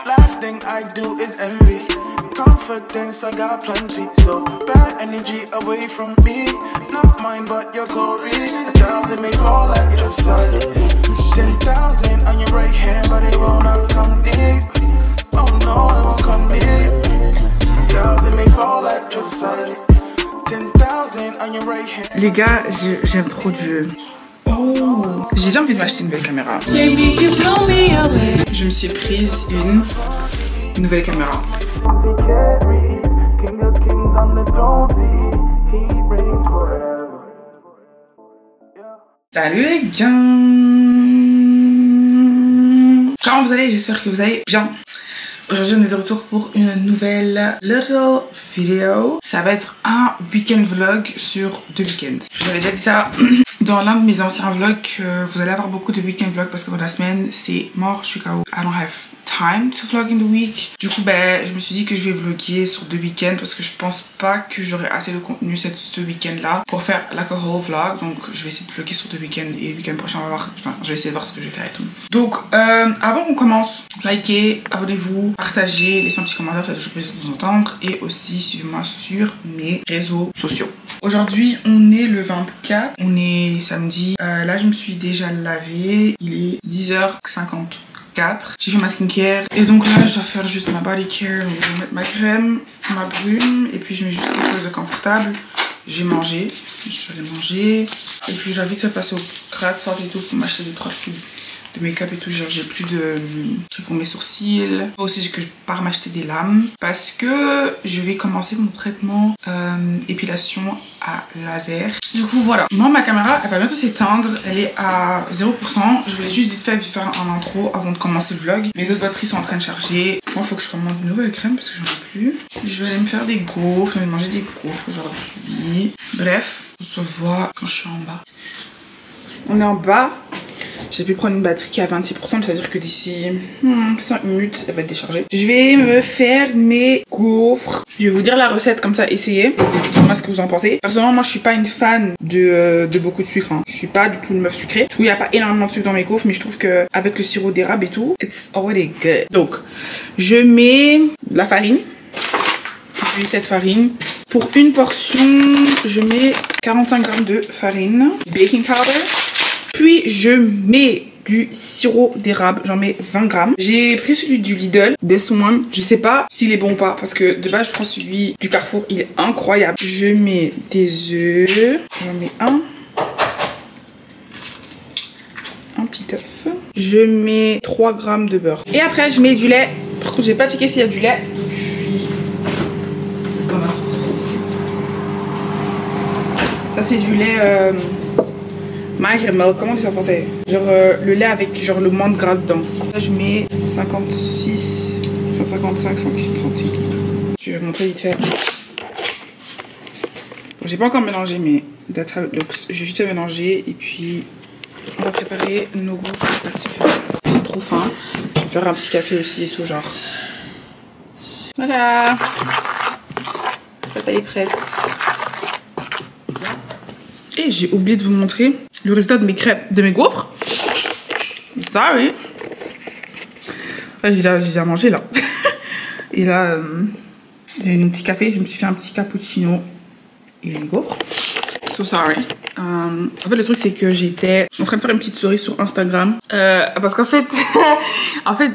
Last thing I do is envy. Confidence I got plenty. So bad energy away from me. Not mine but your glory. 1,000 may fall at your side. 10,000 on your right hand, but it will not come deep. Oh no, it won't come deep. 1,000 may fall at your side. 10,000 on your right hand. Les gars, j'aime trop Dieu. Oh, j'ai déjà envie de m'acheter une nouvelle caméra. Je me suis prise une nouvelle caméra. Salut les gars. Comment vous allez? J'espère que vous allez bien. Aujourd'hui on est de retour pour une nouvelle little vidéo. Ça va être un week-end vlog sur 2 week-ends. Je vous avais déjà dit ça dans l'un de mes anciens vlogs. Vous allez avoir beaucoup de week-end vlogs parce que dans la semaine c'est mort, je suis KO. I don't have time to vlog in the week. Du coup je me suis dit que je vais vlogger sur 2 week-ends parce que je pense pas que j'aurai assez de contenu ce week-end là pour faire like a whole vlog. Donc je vais essayer de vlogger sur 2 week-ends et le week-end prochain on va voir, enfin je vais essayer de voir ce que je vais faire et tout. Donc avant qu'on commence, likez, abonnez-vous, partagez, laissez un petit commentaire, ça fait toujours plaisir de vous entendre, et aussi suivez-moi sur mes réseaux sociaux. Aujourd'hui on est le 24, on est samedi. Là je me suis déjà lavée, il est 10h54. J'ai fait ma skincare et donc là je dois faire juste ma body care. Donc, je vais mettre ma crème, ma brume, et puis je mets juste quelque chose de confortable. Je vais manger, je vais aller manger, et puis je vais vite passer au Kruidvat et tout pour m'acheter 2-3 tubes de make-up et tout. Genre j'ai plus de trucs pour mes sourcils. Aussi que je pars m'acheter des lames parce que je vais commencer mon traitement épilation à laser. Du coup voilà, moi ma caméra elle va bientôt s'éteindre, elle est à 0%. Je voulais juste vite fait faire un intro avant de commencer le vlog. Mes autres batteries sont en train de charger. Moi il faut que je commande une nouvelle crème parce que j'en ai plus. Je vais aller me faire des gaufres, je vais manger des gaufres aujourd'hui. Bref, on se voit quand je suis en bas. On est en bas. J'ai pu prendre une batterie qui est à 26%, c'est-à-dire que d'ici 5 minutes, elle va être déchargée. Je vais me faire mes gaufres. Je vais vous dire la recette, comme ça, essayez. Dites-moi ce que vous en pensez. Personnellement, moi, je suis pas une fan de beaucoup de sucre. Hein. Je suis pas du tout une meuf sucrée. Je trouve qu'il n'y a pas énormément de sucre dans mes gaufres, mais je trouve que avec le sirop d'érable et tout, it's already good. Donc, je mets la farine. J'utilise cette farine. Pour une portion, je mets 45 g de farine, baking powder. Puis je mets du sirop d'érable, j'en mets 20 g. J'ai pris celui du Lidl, This One. Je sais pas s'il est bon ou pas parce que de base je prends celui du Carrefour, il est incroyable. Je mets des œufs, j'en mets un petit œuf. Je mets 3 g de beurre. Et après je mets du lait. Par contre j'ai pas checké s'il y a du lait. Je suis dans ma sauce. Ça c'est du lait Milk, comment on dit ça en français? Genre le lait avec genre le moins de gras dedans. Là je mets 56, 155 centilitres. Je vais vous montrer vite fait. Bon, j'ai pas encore mélangé mais that's how it looks. Je vais vite fait mélanger et puis on va préparer nos gaufres. J'ai trop faim. Je vais me faire un petit café aussi et tout genre. Voilà. La taille est prête. Et j'ai oublié de vous montrer le résultat de mes crêpes, de mes gaufres. Sorry. J'ai déjà mangé là. Et là, j'ai eu un petit café. Je me suis fait un petit cappuccino et les gaufres. So sorry. En fait, le truc c'est que j'étais en train de faire une petite story sur Instagram. Parce qu'en fait,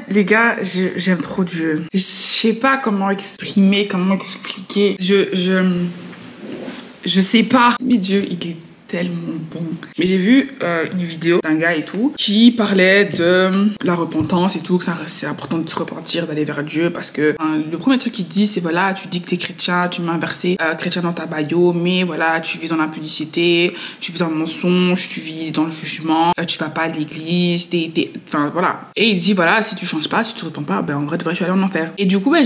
les gars, j'aime trop Dieu. Je sais pas comment exprimer, comment expliquer. Je sais pas. Mais Dieu, il est tellement bon. Mais j'ai vu une vidéo d'un gars et tout qui parlait de la repentance et tout, que c'est important de se repentir, d'aller vers Dieu parce que le premier truc qu'il dit c'est voilà, tu dis que t'es chrétien, tu mets un verset chrétien dans ta bio, mais voilà, tu vis dans l'impudicité, tu vis dans le mensonge, tu vis dans le jugement, tu vas pas à l'église, enfin voilà. Et il dit voilà, si tu changes pas, si tu te repens pas, ben en vrai devrais-tu aller en enfer. Et du coup moi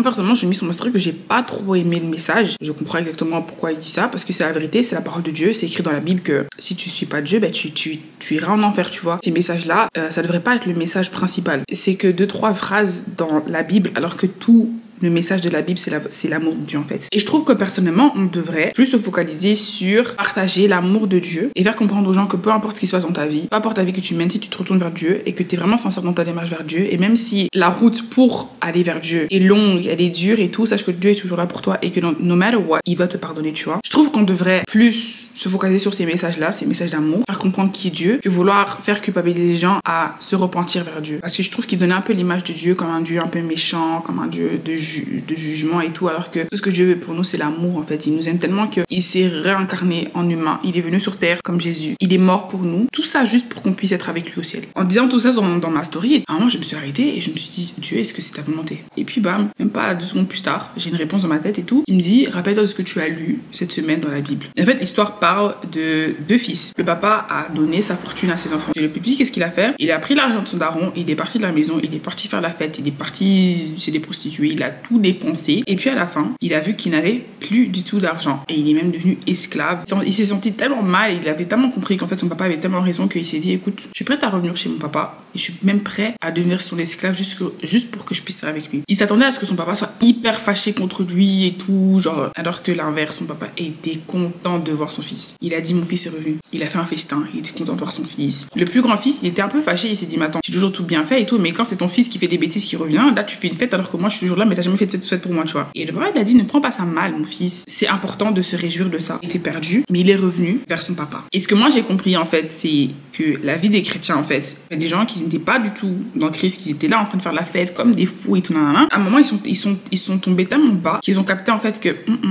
personnellement j'ai mis sur mon story que j'ai pas trop aimé le message. Je comprends exactement pourquoi il dit ça, parce que c'est la vérité, c'est la parole de Dieu, c'est écrit dans la Bible que si tu suis pas Dieu, ben tu iras en enfer, tu vois. Ces messages-là, ça devrait pas être le message principal. C'est que 2-3 phrases dans la Bible, alors que tout le message de la Bible, c'est l'amour de Dieu en fait. Et je trouve que personnellement, on devrait plus se focaliser sur partager l'amour de Dieu et faire comprendre aux gens que peu importe ce qui se passe dans ta vie, peu importe la vie que tu mènes, si tu te retournes vers Dieu et que tu es vraiment sincère dans ta démarche vers Dieu, et même si la route pour aller vers Dieu est longue, elle est dure et tout, sache que Dieu est toujours là pour toi et que no matter what, il va te pardonner, tu vois. Je trouve qu'on devrait plus se focaliser sur ces messages-là, ces messages d'amour, faire comprendre qui est Dieu, que vouloir faire culpabiliser les gens à se repentir vers Dieu. Parce que je trouve qu'il donnait un peu l'image de Dieu comme un Dieu un peu méchant, comme un Dieu de jugement et tout, alors que tout ce que Dieu veut pour nous, c'est l'amour en fait. Il nous aime tellement qu'il s'est réincarné en humain. Il est venu sur terre comme Jésus. Il est mort pour nous. Tout ça juste pour qu'on puisse être avec lui au ciel. En disant tout ça dans ma story, à un moment, je me suis arrêtée et je me suis dit, Dieu, est-ce que c'est ta volonté? Et puis bam, même pas 2 secondes plus tard, j'ai une réponse dans ma tête et tout. Il me dit, rappelle-toi de ce que tu as lu cette semaine dans la Bible. Et en fait, l'histoire parle de 2 fils. Le papa a donné sa fortune à ses enfants. Et le petit, qu'est-ce qu'il a fait? Il a pris l'argent de son daron, il est parti de la maison, il est parti faire la fête, il est parti chez des prostituées, il a tout dépensé. Et puis à la fin, il a vu qu'il n'avait plus du tout d'argent. Et il est même devenu esclave. Il s'est senti tellement mal, il avait tellement compris qu'en fait son papa avait tellement raison qu'il s'est dit, écoute, je suis prête à revenir chez mon papa et je suis même prêt à devenir son esclave juste pour que je puisse être avec lui. Il s'attendait à ce que son papa soit hyper fâché contre lui et tout, genre, alors que l'inverse, son papa était content de voir son fils. Il a dit, mon fils est revenu. Il a fait un festin, il était content de voir son fils. Le plus grand fils, il était un peu fâché, il s'est dit, mais attends, j'ai toujours tout bien fait et tout, mais quand c'est ton fils qui fait des bêtises qui revient, là tu fais une fête alors que moi je suis toujours là, mais t'as jamais fait de fête pour moi, tu vois. Et le papa, il a dit, ne prends pas ça mal, mon fils. C'est important de se réjouir de ça. Il était perdu, mais il est revenu vers son papa. Et ce que moi j'ai compris en fait, c'est que la vie des chrétiens en fait, il y a des gens qui n'étaient pas du tout dans le Christ, qui étaient là en train de faire la fête comme des fous et tout, nanana. À un moment, ils sont tombés tellement bas qu'ils ont capté en fait que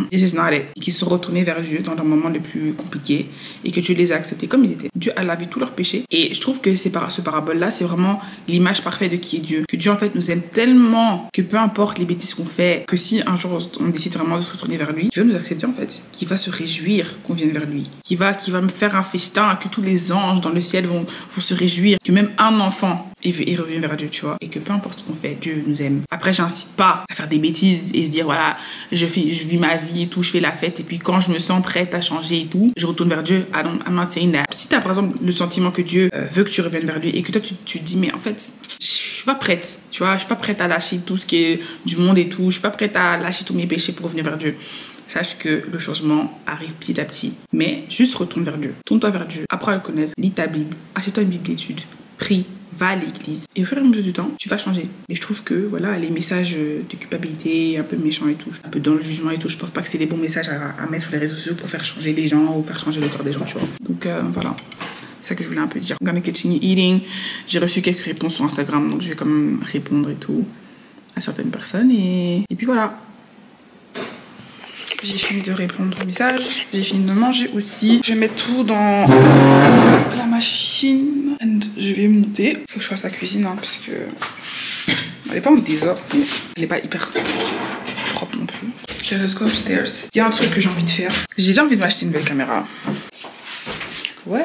this is not it, et qu'ils se sont retournés vers Dieu dans leurs moments les plus compliqués et que Dieu les a acceptés comme ils étaient. Dieu a lavé tous leurs péchés. Et je trouve que ce parabole-là, c'est vraiment l'image parfaite de qui est Dieu. Que Dieu en fait nous aime tellement que peu importe les bêtises qu'on fait, que si un jour on décide vraiment de se retourner vers lui, il va nous accepter en fait, qu'il va se réjouir qu'on vienne vers lui, qu'il va me faire un festin, que tous les anges dans le ciel vont se réjouir, que même un enfant est revenu vers Dieu, tu vois, et que peu importe ce qu'on fait, Dieu nous aime. Après, j'incite pas à faire des bêtises et se dire voilà, je vis ma vie et tout, je fais la fête et puis quand je me sens prête à changer et tout, je retourne vers Dieu. I'm not saying that. Si t'as par exemple le sentiment que Dieu veut que tu reviennes vers lui et que toi tu te dis mais en fait je suis pas prête, tu vois, je suis pas prête à lâcher tout ce qui est du monde et tout, je suis pas prête à lâcher tous mes péchés pour revenir vers Dieu. Sache que le changement arrive petit à petit. Mais juste retourne vers Dieu. Tourne-toi vers Dieu. Apprends à le connaître. Lis ta Bible. Achète-toi une Bible d'études. Prie. Va à l'église. Et au fur et à mesure du temps, tu vas changer. Et je trouve que, voilà, les messages de culpabilité, un peu méchants et tout, un peu dans le jugement et tout, je pense pas que c'est des bons messages à mettre sur les réseaux sociaux pour faire changer les gens ou faire changer le corps des gens, tu vois. Donc, voilà. C'est ça que je voulais un peu dire. I'm gonna continue eating. J'ai reçu quelques réponses sur Instagram, donc je vais quand même répondre et tout à certaines personnes. Et puis voilà. J'ai fini de répondre aux messages. J'ai fini de manger aussi. Je vais mettre tout dans la machine. Et je vais monter. Faut que je fasse la cuisine hein, parce que elle est pas en désordre. Elle est pas hyper propre non plus. Ok, let's go upstairs. Il y a un truc que j'ai envie de faire. J'ai déjà envie de m'acheter une belle caméra. What?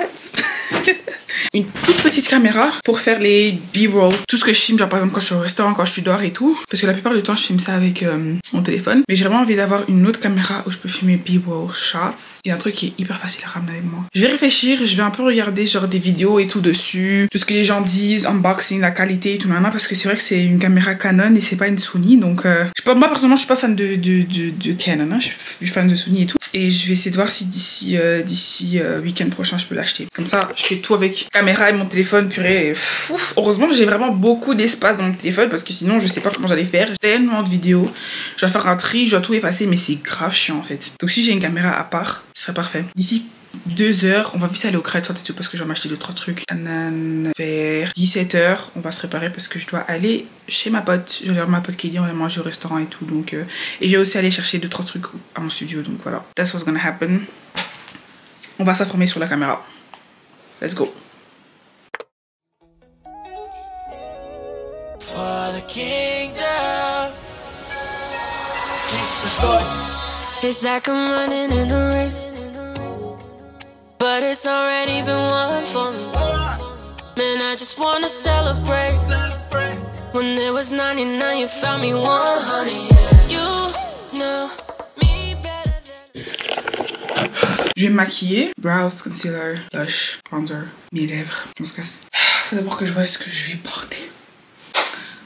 Une toute petite caméra pour faire les b-roll. Tout ce que je filme, genre par exemple quand je suis au restaurant, quand je suis dehors et tout. Parce que la plupart du temps, je filme ça avec mon téléphone. Mais j'ai vraiment envie d'avoir une autre caméra où je peux filmer b-roll shots. Il y a un truc qui est hyper facile à ramener avec moi. Je vais réfléchir, je vais un peu regarder genre des vidéos et tout dessus. Tout ce que les gens disent, unboxing, la qualité et tout, parce que c'est vrai que c'est une caméra Canon et c'est pas une Sony. Donc, moi personnellement, je suis pas fan de Canon. Hein. Je suis fan de Sony et tout. Et je vais essayer de voir si d'ici week-end prochain, je peux l'acheter. Comme ça, je fais tout avec caméra et mon téléphone, purée. Ouf. Heureusement que j'ai vraiment beaucoup d'espace dans mon téléphone parce que sinon, je sais pas comment j'allais faire. J'ai tellement de vidéos. Je dois faire un tri, je dois tout effacer, mais c'est grave chiant en fait. Donc si j'ai une caméra à part, ce serait parfait. D'ici 2 heures, on va vite aller au Créateur et tout parce que je vais m'acheter 2-3 trucs. Vers 17 h, on va se préparer parce que je dois aller chez ma pote. Je vais voir ma pote Kelly, on va manger au restaurant et tout. Donc, et je vais aussi aller chercher 2-3 trucs à mon studio. Donc voilà, that's what's gonna happen. On va s'informer sur la caméra. Let's go. For the kingdom, Jesus Lord. It's like I'm running in a race, but it's already been won for me. Man, I just wanna celebrate. When there was 99, you found me 100. You know me better than... Je vais me maquiller. Brows, concealer, blush, bronzer, mes lèvres. On se casse. Faut d'abord que je vois ce que je vais porter.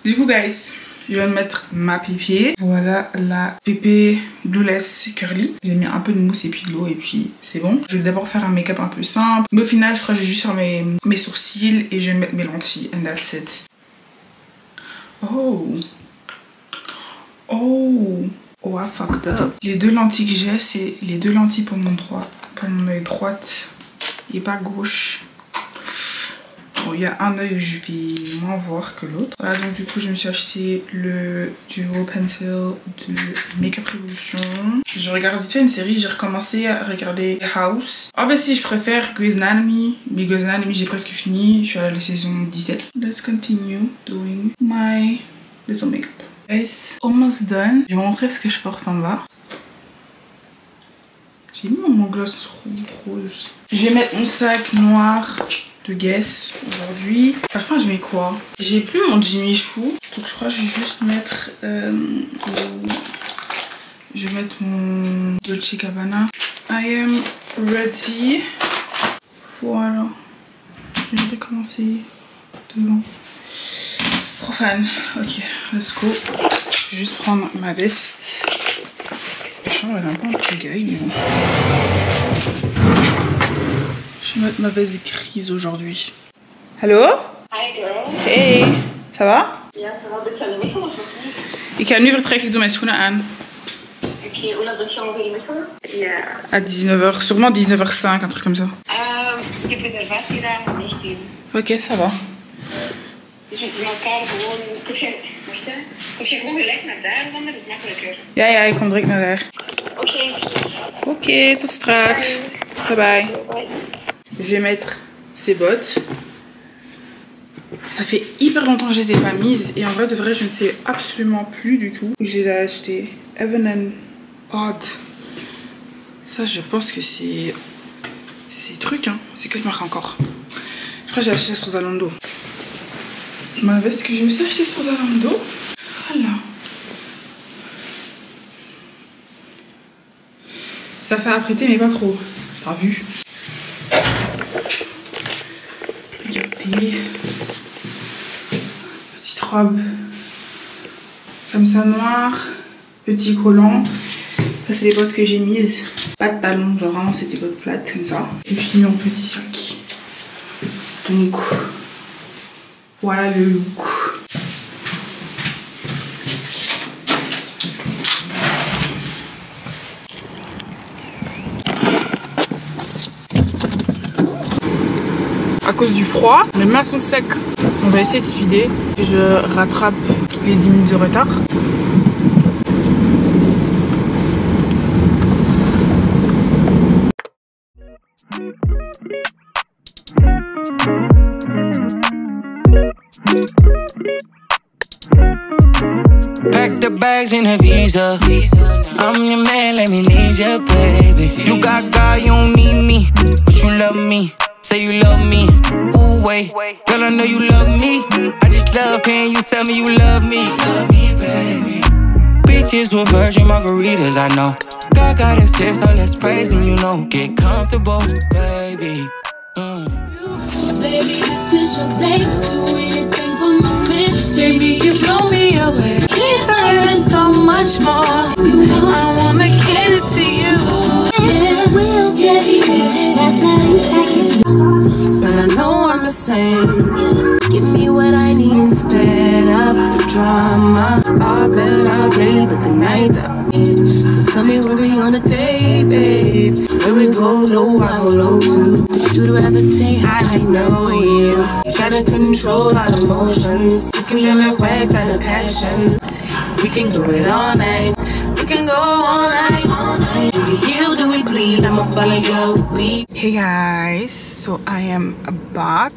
Du coup, guys, Je viens de mettre ma pépé. Voilà la pépé Blueless Curly. J'ai mis un peu de mousse et puis de l'eau et puis c'est bon. Je vais d'abord faire un make-up un peu simple. Mais au final, je crois que je vais juste faire mes sourcils et je vais mettre mes lentilles. And that's it. Oh. Oh. Oh, I fucked up. Les deux lentilles que j'ai, c'est les deux lentilles pour mon œil droite et pas gauche. Bon, il y a un œil où je vais moins voir que l'autre. Voilà, donc du coup, je me suis acheté le Duo Pencil de Makeup Revolution. Je regarde vite fait une série, j'ai recommencé à regarder House. Ah bah si, je préfère Grey's Anatomy, mais Grey's Anatomy, j'ai presque fini. Je suis à la saison 17. Let's continue doing my little makeup. Guys, almost done. Je vais vous montrer ce que je porte en bas. J'ai mis mon gloss rose. Je vais mettre mon sac noir de Guess aujourd'hui. Parfum, je mets quoi? J'ai plus mon Jimmy Choo, donc je crois que je vais juste mettre je vais mettre mon Dolce Gabbana. I am ready. Voilà. Je vais commencer devant. Profane. Ok, let's go. Je vais juste prendre ma veste. La chambre elle est un peu en pagaille, mais bon. Je vais mettre ma veste grise aujourd'hui. Hallo? Hi girl. Hey, ça va? Ja, ça va. Ben je aan de winkel of niet? Ik ga nu vertrekken, ik doe mijn schoenen aan. Oké, hoe laat ben je ongeveer in de winkel? Ja. À 19h, sûrement 19h05, un truc comme ça. Ik heb reservatie daar 19. Ok, ça va. Dus we moeten elkaar gewoon... Kun je gewoon gelijk naar daar wandelen? Dat is makkelijker. Ja, ik kom direct naar daar. Oké. Ok, tot straks. Bye bye. Bye. Je vais mettre ces bottes. Ça fait hyper longtemps que je les ai pas mises et en vrai de vrai je ne sais absolument plus du tout où je les ai achetées. Evan & Odd. Ça je pense que c'est truc hein. C'est quelle marque encore? Je crois que j'ai acheté ça sur Zalando. Ma veste que je me suis achetée sur Zalando. Voilà. Ça fait apprêter mais pas trop. T'as vu? Regardez. Petite robe comme ça noire. Petit collant. Ça c'est les bottes que j'ai mises. Pas de talons, genre vraiment c'est des bottes plates comme ça. Et puis mon petit sac. Donc voilà le look. À cause du froid, mes mains sont secs. On va essayer de speeder et je rattrape les 10 minutes de retard. Pack the bags in a visa. I'm your man, let me lead you, baby. You got God, you don't need me, but you love me. Say you love me, ooh wait, girl I know you love me. I just love hearing you tell me you love me. Love me, baby. Bitches with virgin margaritas, I know. God got a sis, so let's praise him, you know. Get comfortable, baby. Baby, this is your day. Do anything for my man. Baby, you blow me away. Deserve so much more. I wanna give it to you. Yeah, we'll get it. Last night he's taking, but I know I'm the same. Give me what I need instead of the drama. All good all day, but the nights I need. So tell me when we on a date, babe. When we go low, I go low too. You'd rather stay high, I know you. Gotta control our emotions. You can let me wax out of passion. We can do it all night. We can go all night, all night. Do we heal, do we bleed? I'ma follow your lead. Hey guys, so I am back.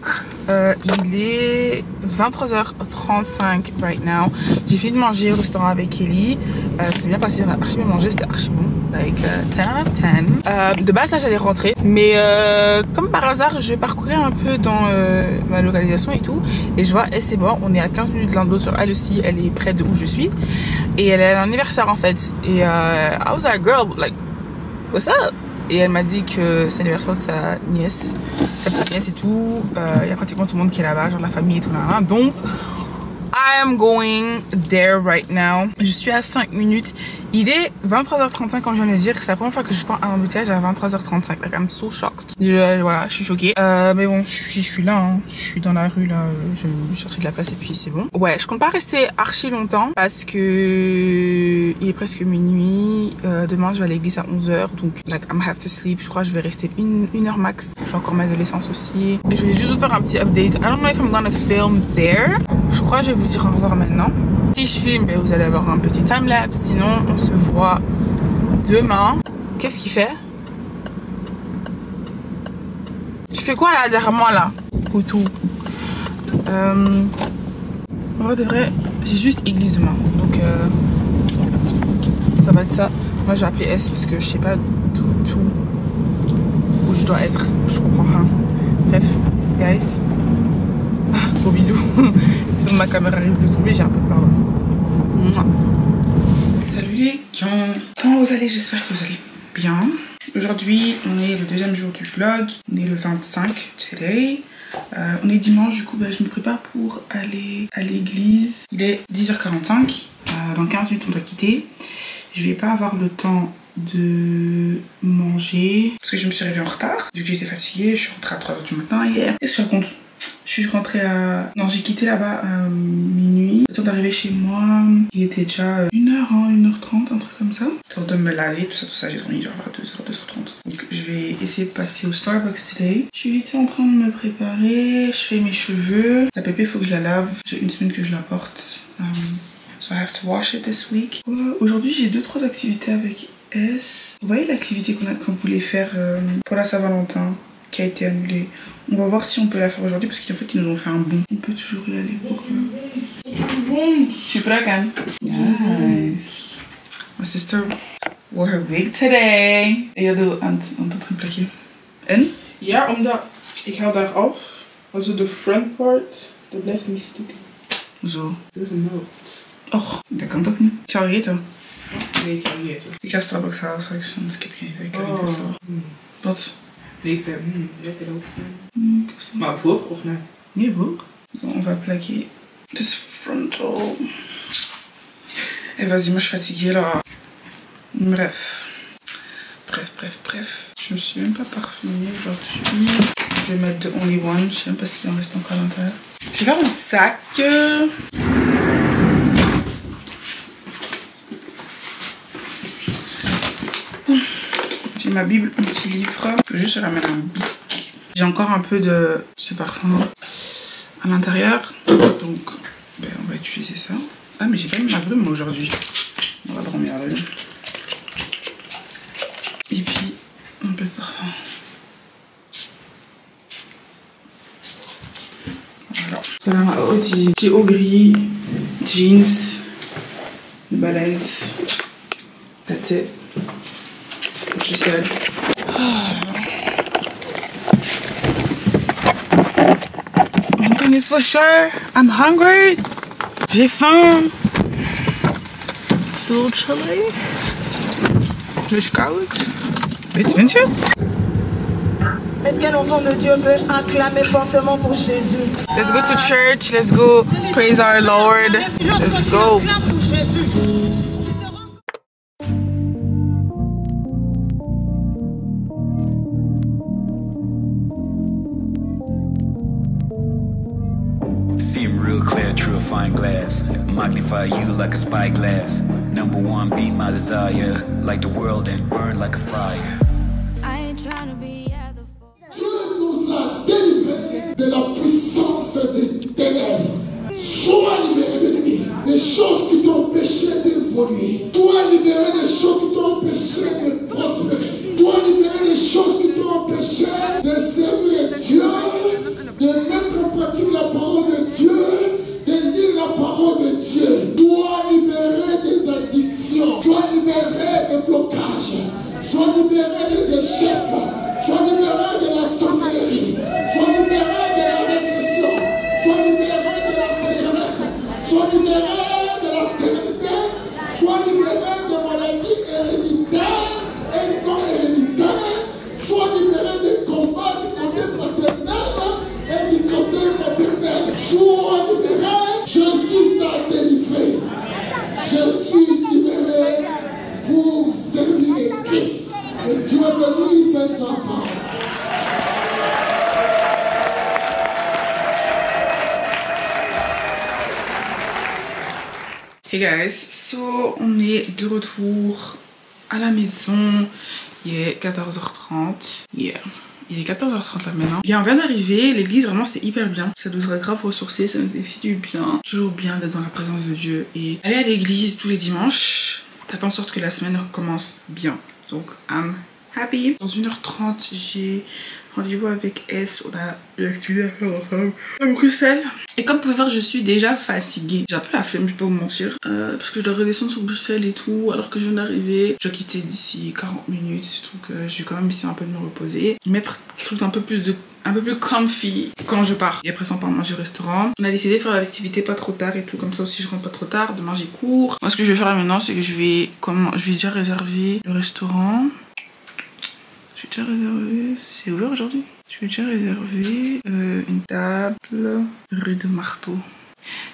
Il est 23h35 right now. J'ai fini de manger au restaurant avec Kelly. C'est bien passé, on a archi bien mangé, c'était archi bon. Like 10 out of 10. De base, là j'allais rentrer. Mais comme par hasard, je vais parcourir un peu dans ma localisation et tout. Et je vois, elle c'est bon, on est à 15 minutes l'un de l'autre. Elle aussi, elle est près de où je suis. Et elle a un anniversaire en fait. Et I was like, girl, like, what's up? Et elle m'a dit que c'est l'anniversaire de sa nièce, sa petite nièce et tout. Il y a pratiquement tout le monde qui est là-bas, genre la famille et tout là. Donc, I am going there right now. Je suis à 5 minutes. Il est 23h35 comme je viens de le dire. C'est la première fois que je vois un embouteillage à 23h35. Like, I'm so shocked. Voilà, je suis choquée. Mais bon, je suis là. Hein. Je suis dans la rue là. Je vais chercher de la place et puis c'est bon. Ouais, je compte pas rester archi longtemps parce que il est presque minuit. Demain, je vais à l'église à 11h. Donc, like, I'm have to sleep. Je crois que je vais rester une heure max. Je vais encore mettre de l'essence aussi. Et je vais juste vous faire un petit update. I don't know if I'm gonna film there. Je crois que je vais vous dire au revoir maintenant. Si je filme, vous allez avoir un petit timelapse. Sinon, on se voit demain. Qu'est-ce qu'il fait? Je fais quoi là derrière moi là? Coutou. En vrai de vrai, j'ai juste église demain. Donc ça va être ça. Moi je vais appeler S parce que je sais pas tout où je dois être. Je comprends rien. Bref, guys. Gros bisous. Ma caméra risque de tomber, j'ai un peu peur là. Salut les gens. Comment vous allez? J'espère que vous allez bien. Aujourd'hui, on est le deuxième jour du vlog. On est le 25 today. On est dimanche, du coup je me prépare pour aller à l'église. Il est 10h45. Dans 15 minutes on doit quitter. Je vais pas avoir le temps de manger parce que je me suis réveillée en retard. Vu que j'étais fatiguée, je suis rentrée à 3h du matin hier. Qu'est-ce que je raconte? Je suis rentrée à... Non, j'ai quitté là-bas à minuit. Le temps d'arriver chez moi, il était déjà 1h, 1h30, un truc comme ça. Le temps de me laver, tout ça, j'ai dormi vers 2h, 2h30. Donc je vais essayer de passer au Starbucks today. Je suis vite en train de me préparer, je fais mes cheveux. La pépé, il faut que je la lave. J'ai une semaine que je la porte. So I have to wash it this week. Aujourd'hui, j'ai 2-3 activités avec S. Vous voyez l'activité qu'on voulait faire pour la Saint-Valentin qui a été annulée. On va voir si on peut la faire aujourd'hui parce qu'en fait ils nous ont fait un bon. On peut toujours y aller pour bon. Super again. Nice. My sister wore her wig today. En jij doet aan het plakken. En? Ja, omdat ik haal daar af. Also de front part, dat blijft niet stukken. Hoezo? Dat is een noot. Och, dat kan toch niet? Ik zou het eten. Nee, ik ga niet eten. Ik ga Starbucks halen straks, want ik heb geen idee. Ik kan niet eten. Wat? Nee, ik zei, lekker ook. Maar voor of nee? Nee, voor. On va plaquer this frontal. Et vas-y, moi je suis fatiguée là. Bref. Je me suis même pas parfumée aujourd'hui. Je vais mettre de Only One. Je sais même pas s'il en reste encore à l'intérieur. Je vais faire mon sac. J'ai ma Bible, un petit livre. Je vais juste la mettre un bic. J'ai encore un peu de ce parfum à l'intérieur. Donc, on va utiliser ça. Ah, mais j'ai pas mis ma brume aujourd'hui. On va dormir avec. Et puis, un peu de parfum. Voilà. Voilà ma haute. Petit haut gris, jeans, Balance. That's it. Je sais. One thing is for sure, I'm hungry. J'ai faim. It's a little chilly. Beetje koud. Vind je? Est-ce qu'un enfant de Dieu peut acclamer fortement pour Jésus? Let's go to church. Let's go praise our Lord. Let's go. Seeing real clear through a fine glass. Magnify you like a spyglass. Number one, be my desire. Light the world and burn like a fire. I ain't trying to be at the Dieu nous a délivrés de la puissance des ténèbres. Sois libéré de l'ennemi. Des choses qui t'ont empêché d'évoluer. Sois libéré des choses qui t'ont empêché de prospérer. Sois libéré des choses qui t'ont empêché de servir Dieu, de mettre en pratique la parole de Dieu, de lire la parole de Dieu. Sois libéré des addictions. Sois libéré des blocages. Sois libéré des échecs. Sois libéré de la sorcellerie. Sois libéré de la régression. Sois libéré de la sécheresse. Sois libéré de la stérilité. Sois libéré de maladies héréditaires et non héréditaires. Sois libéré des combats du côté maternel et du côté maternel. Sois libéré. Jésus Hey guys, so on est de retour à la maison. Il est 14h30. Yeah. Il est 14h30 là maintenant. Bien, on vient d'arriver. L'église, vraiment, c'était hyper bien. Ça nous aurait grave ressourcé. Ça nous a fait du bien. Toujours bien d'être dans la présence de Dieu. Et aller à l'église tous les dimanches, ça fait en sorte que la semaine recommence bien. Donc, I'm happy. Dans 1h30, j'ai rendez-vous avec S. On a une activité à faire ensemble à Bruxelles. Et comme vous pouvez voir, je suis déjà fatiguée. J'ai un peu la flemme, je peux vous mentir. Parce que je dois redescendre sur Bruxelles et tout, alors que je viens d'arriver. Je dois quitter d'ici 40 minutes. Donc je vais quand même essayer un peu de me reposer. Mettre quelque chose d'un peu plus comfy quand je pars. Et après ça, on part manger au restaurant. On a décidé de faire l'activité pas trop tard et tout. Comme ça aussi, je rentre pas trop tard. Demain, j'ai cours. Moi, ce que je vais faire là maintenant, c'est que je vais déjà réserver le restaurant. Je vais déjà réserver. C'est ouvert aujourd'hui? Je vais déjà réserver une table rue de Marteau.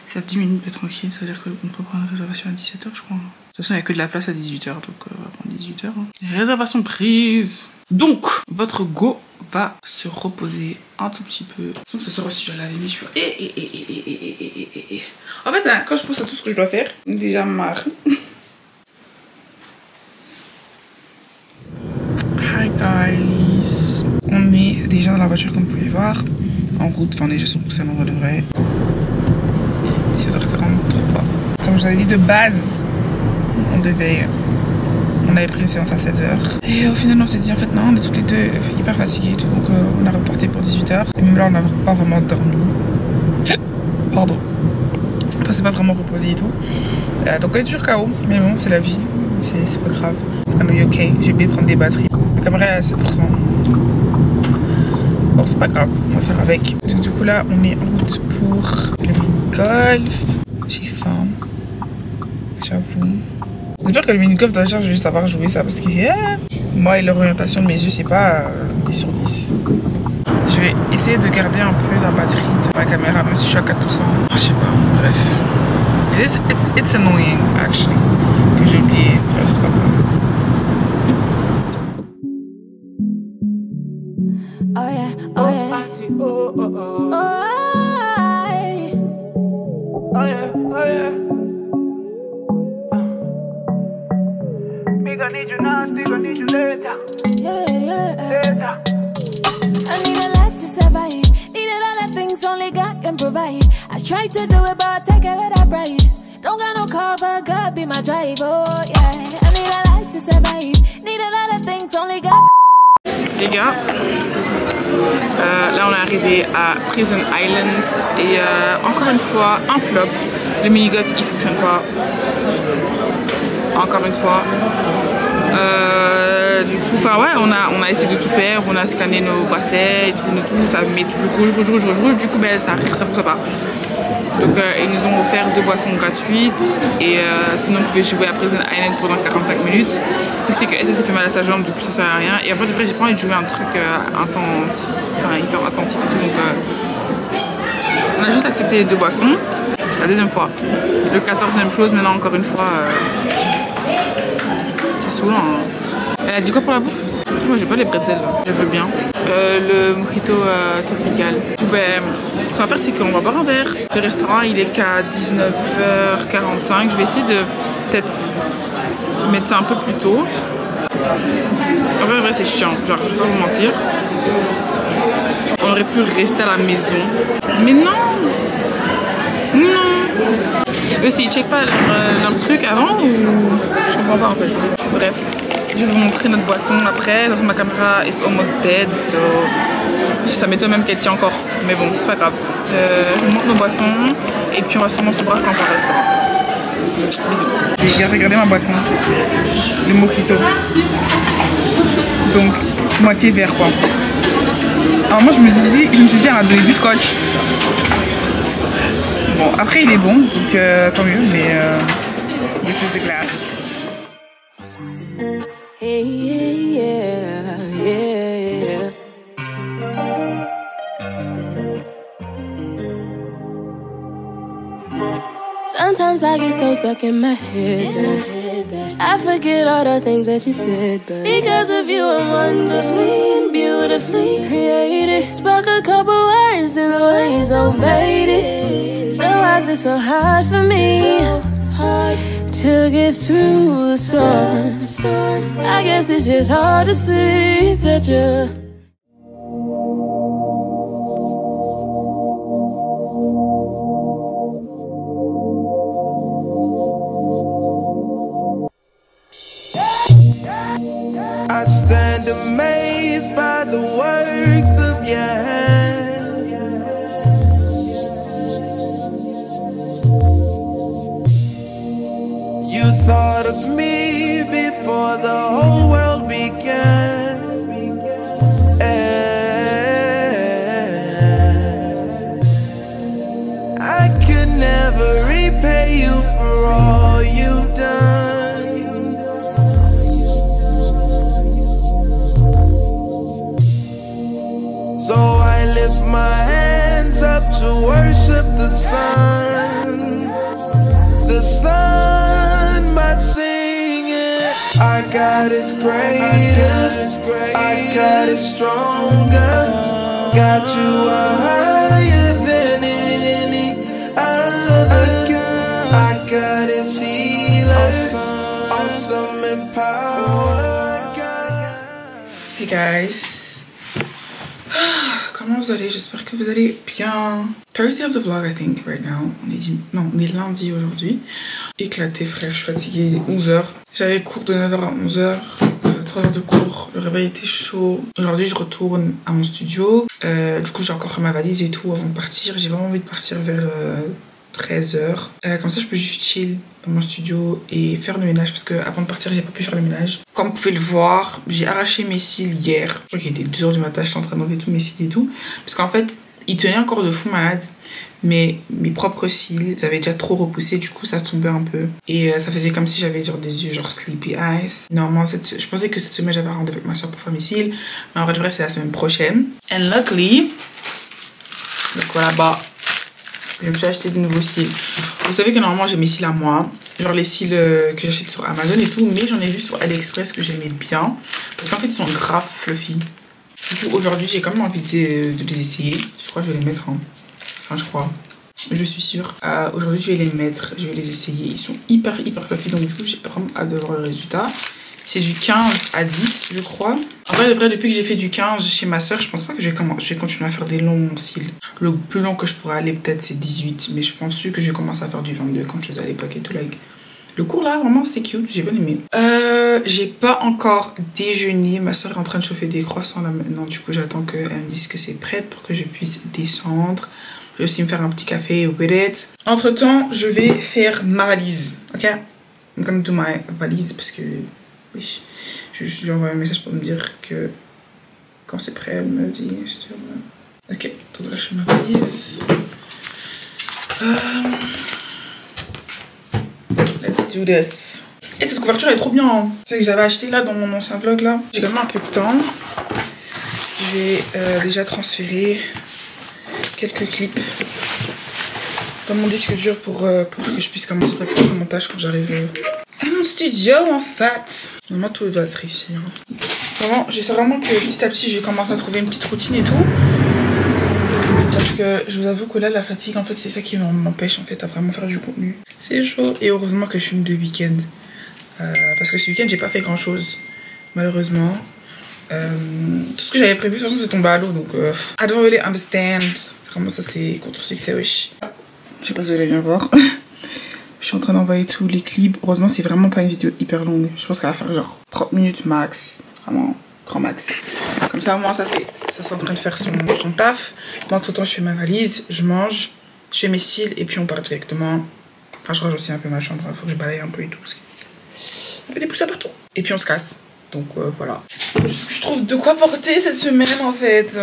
C'est à 10 minutes, mais tranquille. Ça veut dire qu'on peut prendre une réservation à 17h, je crois. De toute façon, il n'y a que de la place à 18h, donc on va prendre 18h. Hein. Réservation prise. Donc, votre go va se reposer un tout petit peu. Sinon, ce soir aussi, je dois laver mes cheveux. En fait, hein, quand je pense à tout ce que je dois faire, déjà marre. Hi guys, on est déjà dans la voiture comme vous pouvez voir, en route, enfin déjà sur Bruxelles on devrait 17h43. Comme je vous avais dit de base, on avait pris une séance à 16h. Et au final on s'est dit en fait non, on est toutes les deux hyper fatiguées et tout, donc on a reporté pour 18h. Et même là on n'a pas vraiment dormi. Pardon. Enfin c'est pas vraiment reposé et tout. Donc on est toujours KO, mais bon c'est la vie, c'est pas grave. C'est quand même ok, j'ai oublié de prendre des batteries. La caméra est à 7%. Bon, c'est pas grave, on va faire avec. Donc, du coup, là, on est en route pour le mini-golf. J'ai faim. J'avoue. J'espère que le mini-golf, d'ailleurs, je vais juste savoir jouer ça parce que moi et l'orientation de mes yeux, c'est pas 10 sur 10. Je vais essayer de garder un peu la batterie de ma caméra, même si je suis à 4%. Je sais pas, bref. It's annoying, actually, que j'ai oublié. Bref, c'est pas grave. Need you now, still gonna need you later. Later. I need a lot to survive. Need a lot of things only God can provide. I try to do it, but I take it with a pride. Don't got no car, but God be my driver. Oh, yeah. I need a lot to survive. Need a lot of things only God. Les gars, là on est arrivé à Prison Island et encore une fois un flop. Le mini-golf il fonctionne pas. Encore une fois. Du coup, enfin ouais, on a essayé de tout faire, on a scanné nos bracelets et tout, ça met toujours rouge. Du coup, ben ça fonctionne pas. Donc ils nous ont offert 2 boissons gratuites et sinon on pouvait jouer à Prison Island pendant 45 minutes. Le truc c'est que ça fait mal à sa jambe, du coup ça sert à rien. Et après j'ai pas envie de jouer un truc intense, enfin intensif et tout. Donc on a juste accepté les 2 boissons. La deuxième fois. Le 14e chose, maintenant encore une fois. C'est saoulant. Hein. Elle a dit quoi pour la bouffe? Moi j'ai pas les pretzels là. Je veux bien. Le mojito tropical. Ben, ce qu'on va faire c'est qu'on va boire un verre. Le restaurant il est qu'à 19h45. Je vais essayer de peut-être mettre ça un peu plus tôt. En vrai c'est chiant. Genre je vais pas vous mentir. On aurait pu rester à la maison. Mais non. Eux s'ils checkent pas leur truc avant ou je comprends pas en fait. Bref, je vais vous montrer notre boisson après. Ma caméra is almost dead, so ça m'étonne même qu'elle tient encore. Mais bon, c'est pas grave. Je vous montre nos boissons et puis on va sûrement se voir quand on part au restaurant. Bisous. J'ai regardé ma boisson, le mojito. Donc moitié vert quoi. Alors moi je me suis dit elle m'a donné du scotch. Bon, après il est bon, donc tant mieux, mais this is the glass. Hey, yeah, yeah. Sometimes I get so stuck in my head that I forget all the things that you said, but because of you I'm wonderfully and beautifully created. Spoke a couple words in a way so baited. So why is it so hard for me? So hard to get through the storm. I guess it's just hard to see that you're I stand amazed by the works of your hand. You thought of me before the whole world began. I could never repay you for all you've done. So I lift my hands up to worship the sun by singing. Our God is greater, our God is stronger. Got you higher than any other God. Our God is healer, awesome in power. Hey guys. Comment vous allez? J'espère que vous allez bien. 30th of the vlog, I think, right now. On est lundi aujourd'hui. Éclaté, frère, je suis fatiguée. Il est 11h. J'avais cours de 9h à 11h. 3 heures de cours. Le réveil était chaud. Aujourd'hui, je retourne à mon studio. Du coup, j'ai encore fait ma valise et tout avant de partir. J'ai vraiment envie de partir vers 13h. Comme ça, je peux juste chill dans mon studio et faire le ménage parce que avant de partir, j'ai pas pu faire le ménage. Comme vous pouvez le voir, j'ai arraché mes cils hier. Je crois qu'il était 2h du matin, j'étais en train d'enlever tous mes cils et tout. Parce qu'en fait, ils tenaient encore de fou malade. Mais mes propres cils, ils avaient déjà trop repoussé, du coup ça tombait un peu. Et ça faisait comme si j'avais genre des yeux genre sleepy eyes. Normalement, je pensais que cette semaine j'avais un rendez-vous avec ma soeur pour faire mes cils. Mais en vrai de vrai, c'est la semaine prochaine. And luckily, donc voilà, bah, je me suis acheté de nouveaux cils. Vous savez que normalement j'ai mes cils à moi. Genre les cils que j'achète sur Amazon et tout. Mais j'en ai vu sur AliExpress que j'aimais bien. Parce qu'en fait ils sont grave fluffy. Du coup aujourd'hui j'ai quand même envie de les essayer. Je crois que je vais les mettre en... Enfin je crois. Je suis sûre. Aujourd'hui je vais les mettre. Je vais les essayer. Ils sont hyper fluffy. Donc du coup j'ai vraiment hâte de voir le résultat. C'est du 15 à 10 je crois. En vrai, depuis que j'ai fait du 15 chez ma soeur, je pense pas que je vais continuer à faire des longs cils. Le plus long que je pourrais aller peut-être c'est 18. Mais je pense que je vais commencer à faire du 22 comme je faisais à l'époque et tout. Like. Le cours là vraiment c'était cute, j'ai bien aimé. J'ai pas encore déjeuné. Ma soeur est en train de chauffer des croissants là maintenant. Du coup j'attends qu'elle me dise que c'est prêt pour que je puisse descendre. Je vais aussi me faire un petit café with it. Entre temps je vais faire ma valise. Ok, I'm gonna do my valise parce que oui, je lui envoie un message pour me dire que quand c'est prêt, elle me dit. Ok, donc là je fais ma valise. Let's do this. Et cette couverture elle est trop bien. Hein. C'est que j'avais acheté là dans mon ancien vlog là. J'ai quand même un peu de temps. Je vais déjà transférer quelques clips dans mon disque dur pour que je puisse commencer à faire le montage quand j'arrive à mon studio en fait. Normalement tout doit être ici. Hein. Vraiment, j'essaie vraiment que petit à petit je commence à trouver une petite routine et tout. Parce que je vous avoue que là la fatigue en fait c'est ça qui m'empêche en fait à vraiment faire du contenu. C'est chaud et heureusement que je filme de week-end. Parce que ce week-end j'ai pas fait grand chose malheureusement. Tout ce que j'avais prévu de toute façon c'est tombé à l'eau donc I don't really understand. Vraiment ça c'est contre-succès wesh. Je sais pas si vous allez bien voir. Je suis en train d'envoyer tous les clips. Heureusement c'est vraiment pas une vidéo hyper longue. Je pense qu'elle va faire genre 30 minutes max. Vraiment grand max. Comme ça au moins ça c'est en train de faire son taf. Moi tout le temps je fais ma valise, je mange, je fais mes cils et puis on part directement. Enfin je range aussi un peu ma chambre, il faut que je balaye un peu et tout. Parce qu'il y a des poussières partout. Et puis on se casse. Donc voilà. Je trouve de quoi porter cette semaine en fait.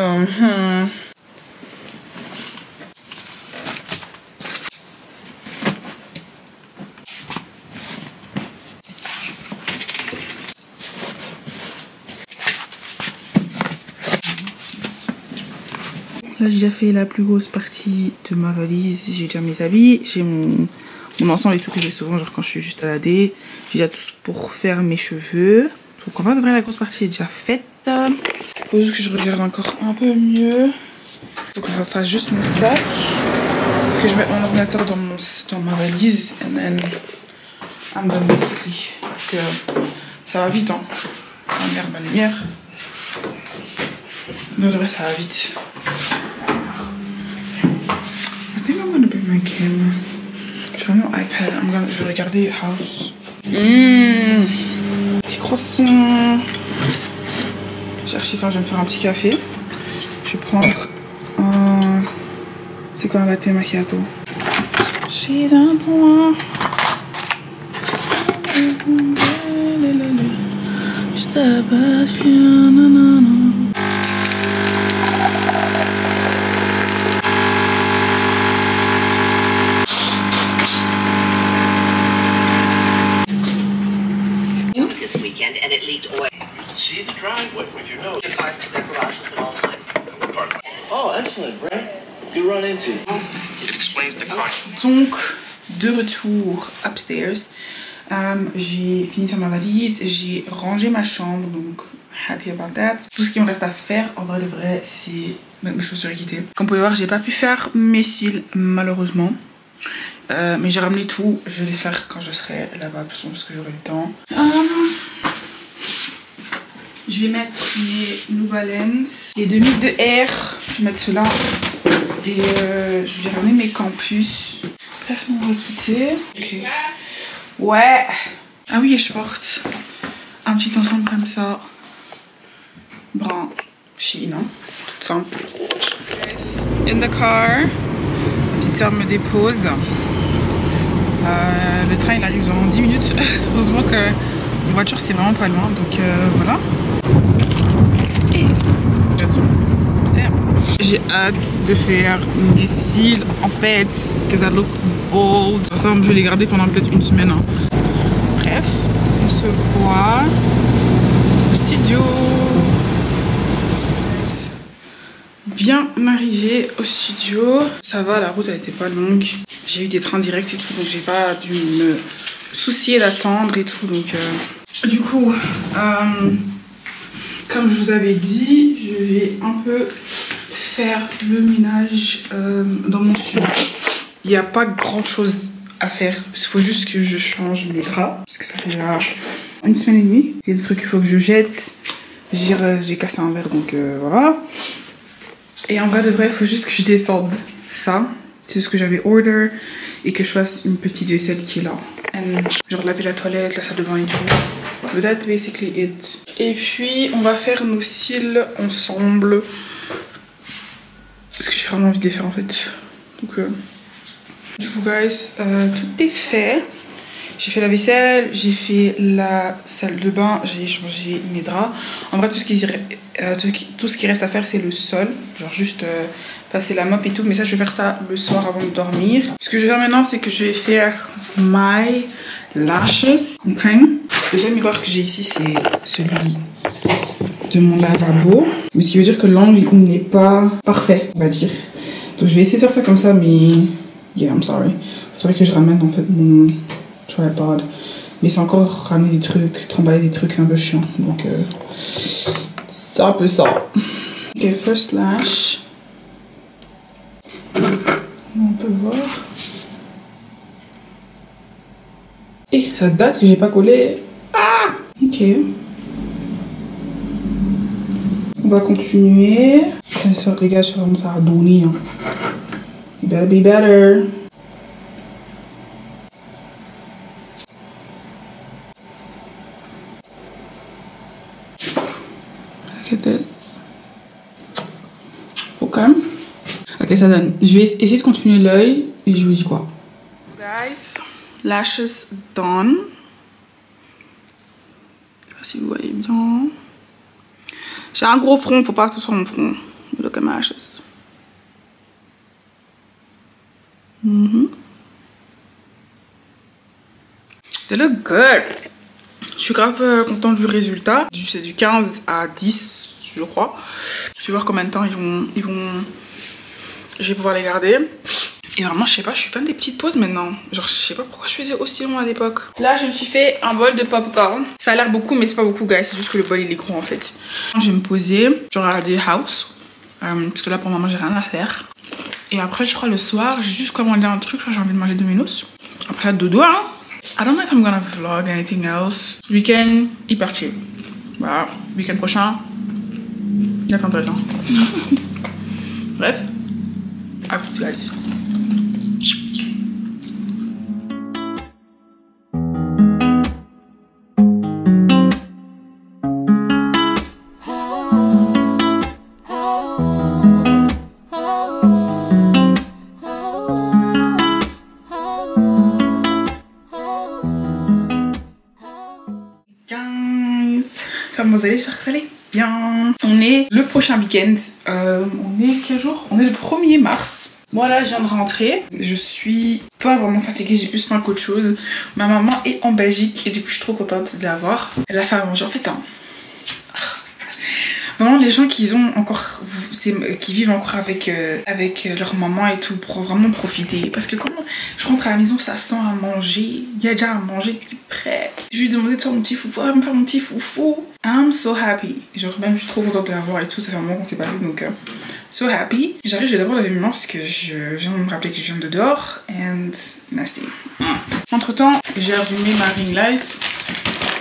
Là j'ai déjà fait la plus grosse partie de ma valise, j'ai déjà mes habits, j'ai mon ensemble et tout que j'ai souvent genre quand je suis juste à la D. J'ai déjà tout pour faire mes cheveux. Donc en vrai de vrai la grosse partie est déjà faite. Faut juste que je regarde encore un peu mieux. Faut que je fasse juste mon sac. Que je mette mon ordinateur dans ma valise. And then I'm done basically. Donc ça va vite hein. Ah merde, ma lumière. Mais de vrai ça va vite. I think I'm gonna bring my camera. Je vais mon iPad. Je vais regarder House. Petit croissant. Enfin, je vais me faire un petit café. Je vais prendre un... C'est quoi un latte macchiato? Chez un toit. Je t'appartiens, nanana. This weekend and it leaked oil. See the driveway with your nose. Your cars to their garages at all times. Oh, excellent, Brent. Good run into. It explains the car. Donc, de retour upstairs. J'ai fini sur ma valise, j'ai rangé ma chambre, donc happy about that. Tout ce qui me reste à faire, en vrai de vrai, c'est mettre mes chaussures équitées. Comme vous pouvez voir, j'ai pas pu faire mes cils malheureusement. Mais j'ai ramené tout, je vais les faire quand je serai là-bas parce que j'aurai le temps. Je vais mettre mes New Balance, les 2000 de Air, je vais mettre ceux-là et je vais ramener mes Campus. Bref, on va quitter. Ok. Ouais. Ah oui, et je porte un petit ensemble comme ça. Brun Shein, hein. Tout simple. In the car. Ma petite soeur me dépose. Le train il arrive dans 10 minutes. Heureusement que la voiture c'est vraiment pas loin. Donc voilà. Et j'ai hâte de faire mes cils en fait. Que ça look bold. Ça, je vais les garder pendant peut-être une semaine. Hein. Bref, on se voit au studio. Bien arrivé au studio. Ça va, la route elle était pas longue. J'ai eu des trains directs et tout, donc j'ai pas dû me soucier d'attendre et tout. Donc du coup, comme je vous avais dit, je vais un peu faire le ménage dans mon studio. Il n'y a pas grand chose à faire. Il faut juste que je change mes draps. Parce que ça fait déjà une semaine et demie. Il y a des trucs qu'il faut que je jette. J'ai cassé un verre, donc voilà. Et en vrai de vrai, il faut juste que je descende ça. C'est ce que j'avais order. Et que je fasse une petite vaisselle qui est là. Genre laver la toilette, la salle de bain et tout. But that's basically it. Et puis on va faire nos cils ensemble. Parce que j'ai vraiment envie de les faire en fait. Donc du coup guys, tout est fait. J'ai fait la vaisselle, j'ai fait la salle de bain, j'ai changé mes draps. En vrai tout ce qui reste à faire c'est le sol. Genre juste passer la mop et tout. Mais ça je vais faire ça le soir avant de dormir. Ce que je vais faire maintenant c'est que je vais faire my lashes. Ok. Le seul miroir que j'ai ici c'est celui de mon lavabo. Mais ce qui veut dire que l'angle n'est pas parfait on va dire. Donc je vais essayer de faire ça comme ça mais... Yeah, I'm sorry. Il faudrait que je ramène en fait mon tripod. Mais c'est encore ramener des trucs, trimballer des trucs, c'est un peu chiant. Donc c'est un peu ça. Ok, first lash. On peut voir. Et ça date que j'ai pas collé. Ah! Ok. On va continuer. Les gars, je vais vraiment ça à donner. Hein. You better be better. Look at this. Ok. Ok, ça donne. Je vais essayer de continuer l'œil et je vous dis quoi. Guys, lashes done. Je sais pas si vous voyez bien. J'ai un gros front, faut pas que ce soit mon front. Look at my lashes. They look good. Je suis grave contente du résultat. C'est du 15 à 10 je crois. Je vais voir combien de temps je vais pouvoir les garder. Et vraiment je sais pas, je suis fan des petites pauses maintenant. Genre je sais pas pourquoi je faisais aussi long à l'époque. Là je me suis fait un bol de popcorn. Ça a l'air beaucoup mais c'est pas beaucoup guys. C'est juste que le bol il est gros en fait. Je vais me poser, je vais regarder House. Parce que là pour le moment j'ai rien à faire. Et après je crois le soir j'ai juste commandé un truc, j'ai envie de manger Domino's. Après dodo hein. I don't know if I'm gonna vlog anything else. Week-end, hyper chill. Voilà, week-end prochain, il y a intéressant. Bref, à plus guys. Comme vous allez, j'espère que ça allait bien. On est le prochain week-end. On est quel jour? On est le 1er mars. Moi là, je viens de rentrer. Je suis pas vraiment fatiguée, j'ai plus faim qu'autre chose. Ma maman est en Belgique et du coup, je suis trop contente de la voir. Elle a fait à manger. En fait, vraiment, les gens qui ont encore, qui vivent encore avec leur maman et tout, pour vraiment profiter. Parce que quand je rentre à la maison, ça sent à manger. Il y a déjà à manger qui est prêt. Je lui ai demandé de faire mon petit foufou. Elle va me faire mon petit foufou. I'm so happy. Genre même, je suis trop contente de la voir et tout. Ça fait un moment qu'on s'est pas vu, donc so happy. J'arrive, je vais d'abord laver mes mains parce que je viens de me rappeler que je viens de dehors. And nasty. Entre temps, j'ai allumé ma ring light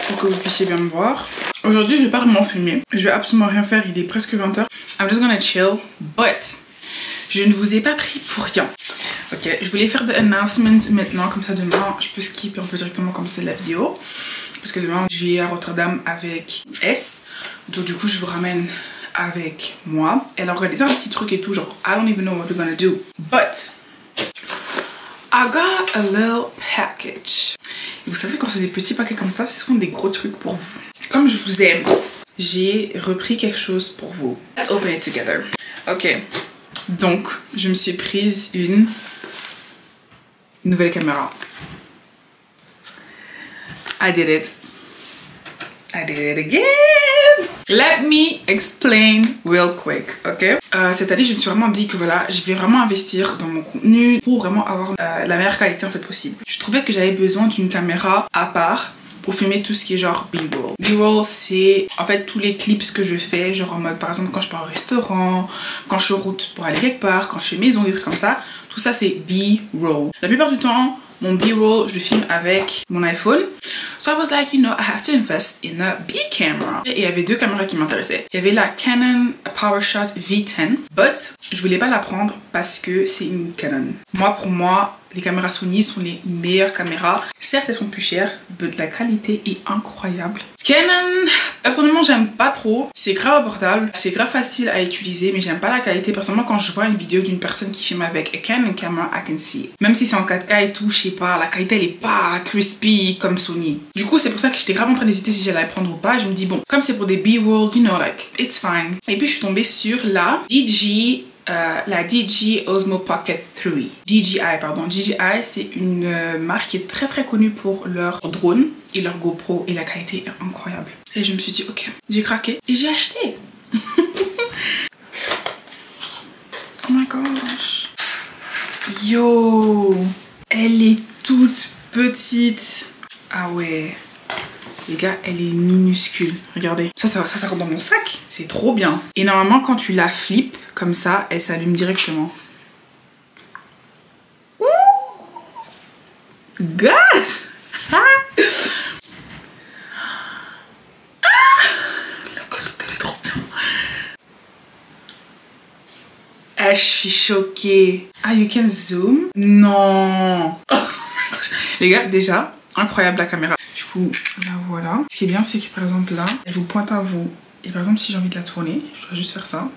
pour que vous puissiez bien me voir. Aujourd'hui, je vais pas vraiment filmer. Je vais absolument rien faire. Il est presque 20h. I'm just gonna chill. But je ne vous ai pas pris pour rien. Ok, je voulais faire des announcements maintenant. Comme ça, demain, je peux skip et on peut directement commencer la vidéo. Parce que demain, je vais à Rotterdam avec S. Donc, du coup, je vous ramène avec moi. Elle a organisé un petit truc et tout. Genre, I don't even know what we're gonna do. But I got a little package. Et vous savez, quand c'est des petits paquets comme ça, c'est souvent des gros trucs pour vous. Comme je vous aime, j'ai repris quelque chose pour vous. Let's open it together. Ok, donc je me suis prise une nouvelle caméra. I did it. I did it again. Let me explain real quick, ok? Cette année, je me suis vraiment dit que voilà, je vais vraiment investir dans mon contenu pour vraiment avoir la meilleure qualité en fait possible. Je trouvais que j'avais besoin d'une caméra à part pour filmer tout ce qui est genre B-roll. B-roll, c'est en fait tous les clips que je fais, genre en mode par exemple quand je pars au restaurant, quand je suis en route pour aller quelque part, quand je suis maison, des trucs comme ça. Tout ça c'est B-roll. La plupart du temps, mon B-roll, je le filme avec mon iPhone. So I was like, you know, I have to invest in a B camera. Et il y avait deux caméras qui m'intéressaient. Il y avait la Canon PowerShot V10, but je voulais pas la prendre parce que c'est une Canon. Moi, pour moi, les caméras Sony sont les meilleures caméras. Certes, elles sont plus chères, mais la qualité est incroyable. Canon, personnellement, j'aime pas trop. C'est grave abordable, c'est grave facile à utiliser, mais j'aime pas la qualité. Personnellement, quand je vois une vidéo d'une personne qui filme avec a Canon camera, I can see. Même si c'est en 4K et tout, je sais pas, la qualité elle est pas crispy comme Sony. Du coup, c'est pour ça que j'étais grave en train d'hésiter si j'allais la prendre ou pas. Je me dis bon, comme c'est pour des B-roll, you know, like, it's fine. Et puis je suis tombée sur la DJI Osmo Pocket 3. DJI, pardon. DJI, c'est une marque qui est très très connue pour leurs drones et leur GoPro et la qualité est incroyable. Et je me suis dit, ok, j'ai craqué et j'ai acheté. Oh my gosh. Yo, elle est toute petite. Ah ouais. Les gars, elle est minuscule. Regardez. Ça rentre dans mon sac. C'est trop bien. Et normalement, quand tu la flippes comme ça, elle s'allume directement. Ouh, gaz. Ah. La qualité est trop bien. Ah, je suis choquée. Ah, you can zoom? Non. Oh my gosh. Les gars, déjà, incroyable la caméra. Du coup, la voilà. Ce qui est bien, c'est que par exemple là, elle vous pointe à vous. Et par exemple, si j'ai envie de la tourner, je dois juste faire ça.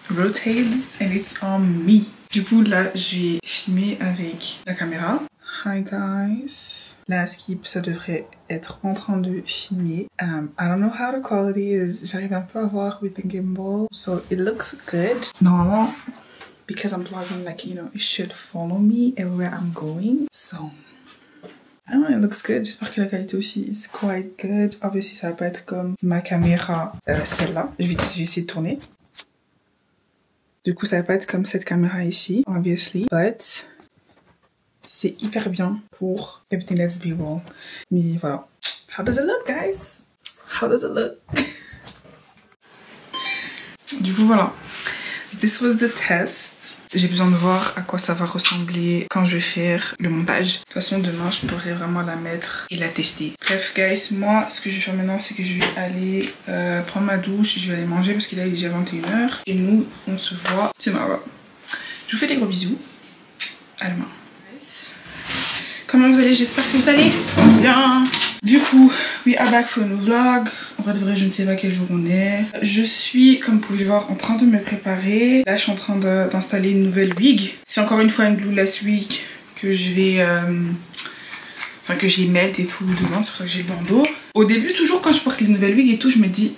Rotates and it's on me. Du coup, là, je vais filmer avec la caméra. Hi guys. Là, skip, ça devrait être en train de filmer. I don't know how the quality is. J'arrive un peu à voir with the gimbal. So it looks good. Normalement, because I'm vlogging, like, you know, it should follow me everywhere I'm going. So, I don't know, it looks good. J'espère que la qualité aussi is quite good. Obviously, ça va pas être comme ma caméra, celle-là. Je vais essayer de tourner. Du coup, ça va pas être comme cette caméra ici, obviously. But c'est hyper bien pour everything that's B-roll. Mais voilà. How does it look, guys? How does it look? Du coup, voilà. this was the test. J'ai besoin de voir à quoi ça va ressembler quand je vais faire le montage. De toute façon, demain, je pourrai vraiment la mettre et la tester. Bref, guys, moi, ce que je vais faire maintenant, c'est que je vais aller prendre ma douche et je vais aller manger parce qu'il est déjà 21h. Et nous, on se voit tomorrow. Je vous fais des gros bisous. À demain. Comment vous allez? J'espère que vous allez bien. Du coup, we are back for a new vlog. En vrai de vrai, je ne sais pas quel jour on est. Je suis, comme vous pouvez le voir, en train de me préparer. Là, je suis en train d'installer une nouvelle wig. C'est encore une fois une glueless wig que je vais... Enfin, que j'ai melt et tout devant. C'est pour ça que j'ai le bandeau. Au début, toujours quand je porte les nouvelles wigs et tout, je me dis...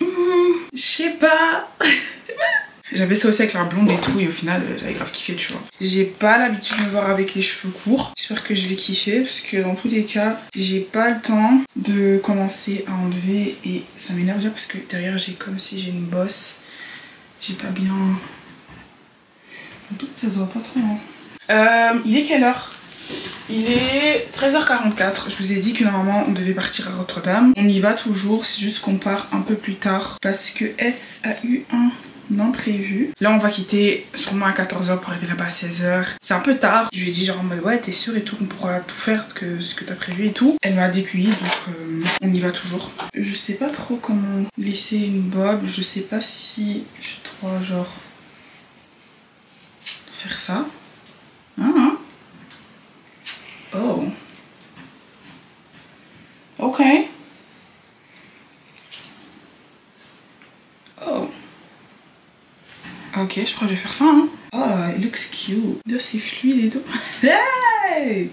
je sais pas... J'avais ça aussi avec la blonde et tout et au final j'avais grave kiffé, tu vois. J'ai pas l'habitude de me voir avec les cheveux courts. J'espère que je vais kiffer parce que dans tous les cas j'ai pas le temps de commencer à enlever et ça m'énerve déjà parce que derrière j'ai comme si j'ai une bosse. J'ai pas bien... En plus ça se voit pas trop hein. Il est quelle heure? Il est 13h44. Je vous ai dit que normalement on devait partir à Rotterdam. On y va toujours, c'est juste qu'on part un peu plus tard parce que S a eu un imprévu. Là on va quitter sûrement à 14h pour arriver là-bas à 16h. C'est un peu tard. Je lui ai dit genre en mode ouais t'es sûre et tout qu'on pourra tout faire ce que t'as prévu et tout. Elle m'a dit que oui donc on y va toujours. Je sais pas trop comment laisser une bob. Je sais pas si je dois genre faire ça. Ah. Oh. Ok. Oh. Ok, je crois que je vais faire ça. Hein. Oh, it looks cute. Là, c'est fluide et tout. Hey!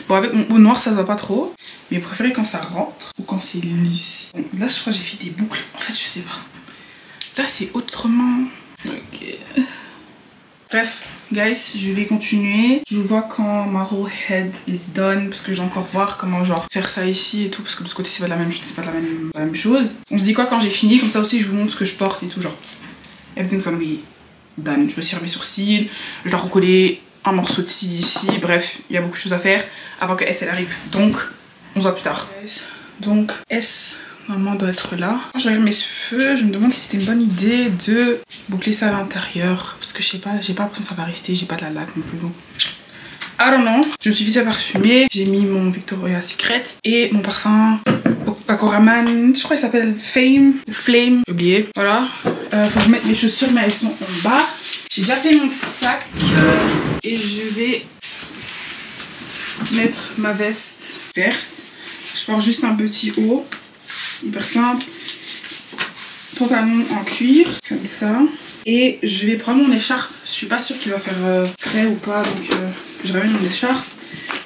Bon, avec mon noir, ça se voit pas trop. Mais je préfère quand ça rentre ou quand c'est lisse. Bon, là, je crois que j'ai fait des boucles. En fait, je sais pas. Là, c'est autrement. Ok. Bref, guys, je vais continuer. Je vous vois quand ma whole head is done. Parce que je vais encore voir comment genre faire ça ici et tout. Parce que de l'autre côté, c'est pas la même chose. On se dit quoi quand j'ai fini? Comme ça aussi, je vous montre ce que je porte et tout. Genre, everything's gonna be done. Je veux tirer mes sourcils. Je dois recoller un morceau de cils ici. Bref, il y a beaucoup de choses à faire avant que S elle arrive. Donc, on se voit plus tard. Donc, S... Normalement doit être là. Quand je regarde mes cheveux, je me demande si c'était une bonne idée de boucler ça à l'intérieur. Parce que je sais pas, j'ai pas l'impression que ça va rester. J'ai pas de la laque non plus. Donc... I don't know. Je me suis vite fait parfumer. J'ai mis mon Victoria's Secret et mon parfum Paco Rabanne. Je crois qu'il s'appelle Flame. J'ai oublié. Voilà. Faut remettre mes chaussures, mais elles sont en bas. J'ai déjà fait mon sac et je vais mettre ma veste verte. Je porte juste un petit haut. Hyper simple. Pantalon en cuir, comme ça. Et je vais prendre mon écharpe. Je suis pas sûre qu'il va faire frais ou pas, donc je ramène mon écharpe.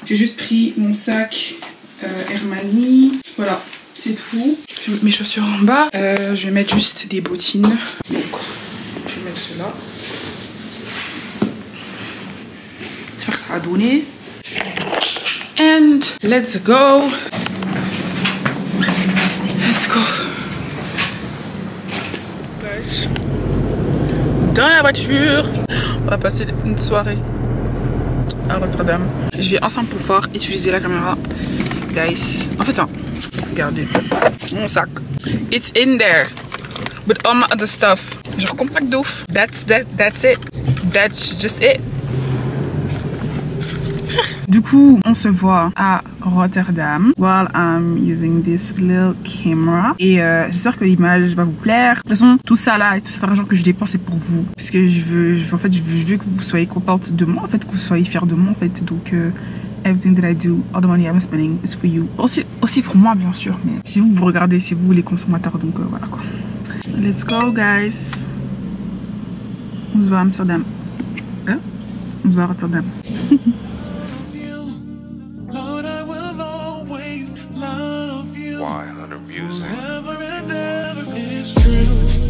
J'ai juste pris mon sac Hermani. Voilà, c'est tout. Je vais mettre mes chaussures en bas. Je vais mettre juste des bottines. Donc, je vais mettre cela. J'espère que ça va donner. And let's go. Let's go. Dans la voiture, on va passer une soirée à Rotterdam. Je vais enfin pouvoir utiliser la caméra. Guys, en fait, hein, regardez mon sac. It's in there with all my other stuff. Genre compact de ouf. That's it. That's just it. Du coup, on se voit à Rotterdam while I'm using this little camera. Et j'espère que l'image va vous plaire. De toute façon, tout ça là et tout cet argent que je dépense c'est pour vous. Parce que je veux que vous soyez contente de moi, en fait, que vous soyez fiers de moi, en fait. Donc, everything that I do, all the money I'm spending is for you. Aussi pour moi, bien sûr. Mais si vous regardez, c'est vous les consommateurs. Donc, voilà quoi. Let's go, guys. On se voit à Amsterdam. Hein? On se voit à Rotterdam.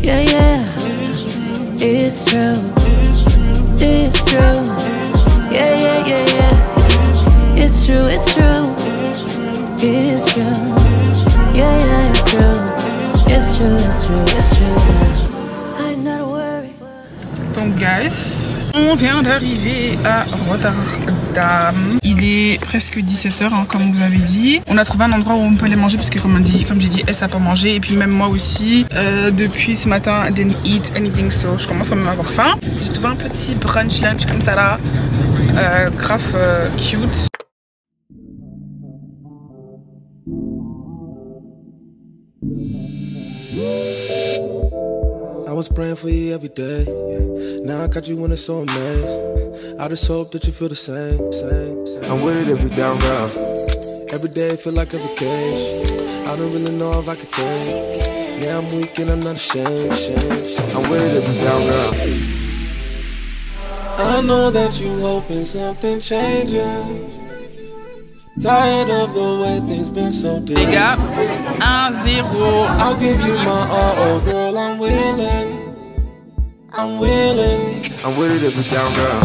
Yeah, yeah, it's true, it's true, yeah, yeah, yeah, yeah, it's true, it's true, it's true, yeah, yeah, it's true, it's true, it's true, it's true, I'm not worried. Donc guys, On vient d'arriver à Rotterdam. Il est presque 17h hein, comme vous avez dit. On a trouvé un endroit où on peut aller manger parce que comme j'ai dit, elle n'a pas mangé. Et puis même moi aussi, depuis ce matin, I didn't eat anything, so je commence à même avoir faim. J'ai trouvé un petit brunch lunch comme ça là, grave cute. I was praying for you every day, yeah. Now I got you when it's so amazing. I just hope that you feel the same. I'm with it if you're down rough. Every day feel like a vacation. I don't really know if I could take. Yeah, I'm weak and I'm not ashamed. I'm with it if you're down rough. I know that you hoping something changes. Tired of the way things been so deep. Les gars, 1-0. I'll give you my all, oh girl, I'm willing. I'm willing. I'm with it if it's down, girl.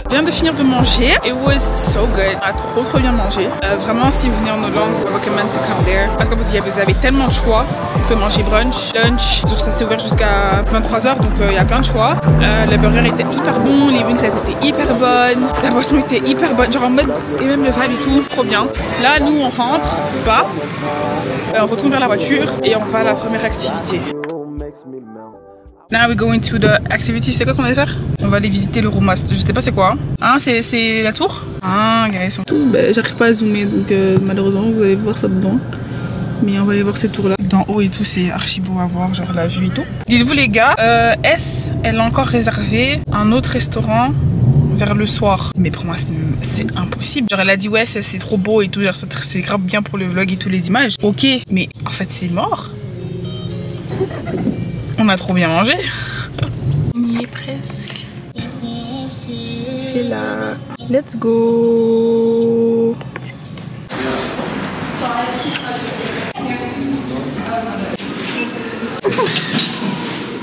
Je viens de finir de manger. It was so good. On a trop bien mangé. Vraiment, si vous venez en Hollande, je vous recommande to come there. Parce que vous avez tellement de choix. Vous pouvez manger brunch, lunch. Ça c'est ouvert jusqu'à 23h, donc il y a plein de choix. Le burger était hyper bon, les wings elles étaient hyper bonnes. La boisson était hyper bonne, genre en mode, et même le vibe et tout, trop bien. Là, nous on rentre, bas. On retourne vers la voiture et on va à la première activité. Now we go into the activity. C'est quoi qu'on va faire? On va aller visiter le Roomast. Je sais pas c'est quoi. Hein, c'est la tour? Ah, gars, ils sont tous. Ben, j'arrive pas à zoomer donc malheureusement vous allez voir ça dedans. Mais on va aller voir ces tours là. D'en haut et tout, c'est archi beau à voir, genre la vue et tout. Dites-vous les gars, elle a encore réservé un autre restaurant vers le soir. Mais pour moi c'est impossible. Genre elle a dit ouais c'est trop beau et tout, genre c'est grave bien pour le vlog et toutes les images. Ok, mais en fait c'est mort. On a trop bien mangé. On y est presque. C'est là. Let's go.